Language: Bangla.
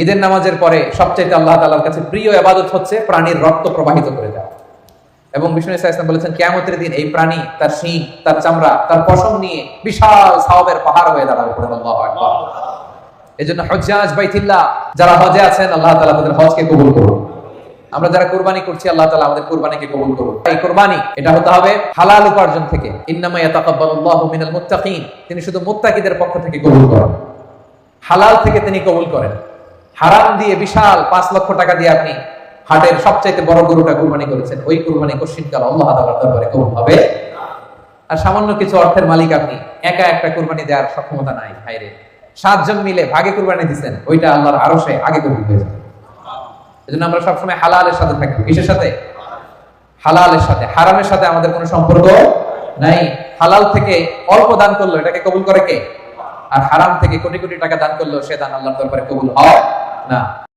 ঈদের নামাজের পরে সবচাইতে আল্লাহ তাআলার কাছে প্রিয় ইবাদত হচ্ছে প্রাণীর রক্ত প্রবাহিত করে দেওয়া। এবং বিষ্ণু ইসা ইসলাম বলেছেন কিয়ামতের দিন এই প্রাণী তার শিং, তার চামড়া, তার পশম নিয়ে বিশাল সওয়াবের পাহাড় হয়ে দাঁড়াবে। আল্লাহু আকবার। এজন্য হুজ্জাজ বাইতুল্লাহ যারা হজে আছেন, আল্লাহ তাআলা তাদের হজকে কবুল করুন। আমরা যারা কুরবানি করছি, আল্লাহ তাআলা আমাদের কুরবানিকে কবুল করুন। এই কুরবানি এটা হতে হবে হালাল উপার্জন থেকে। ইন্নামা ইয়াতাকাব্বালুল্লাহু মিনাল মুত্তাকিন, তিনি শুধু মুত্তাকিদের পক্ষ থেকে কবুল করেন, হালাল থেকে তিনি কবুল করেন। হারাম দিয়ে বিশাল 5 লক্ষ টাকা দিয়ে আপনি হাটের সবচাইতে বড় গরুটা কুরবানি করেছেন, ওই কুরবানি কোশ্চিনকাল আল্লাহ তাআলার দরবারে কবুল হবে। আর সামান্য কিছু অর্থের মালিক আপনি, একা একটা কুরবানি দেওয়ার সক্ষমতা নাই। ভাইরে 7 জন মিলে ভাগে কুরবানি দিবেন, ওইটা আল্লাহর আরশে আগে কবুল হয়ে যাবে। এজন্য আমরা সবসময় হালালের সাথে থাকবো। কিসের সাথে? হালালের সাথে। হারামের সাথে আমাদের কোনো সম্পর্ক নাই। হালাল থেকে অল্প দান করলো এটাকে কবুল করে কে? আর হারাম থেকে কোটি কোটি টাকা দান করলো সে দান আল্লাহর দরবারে কবুল হয় না।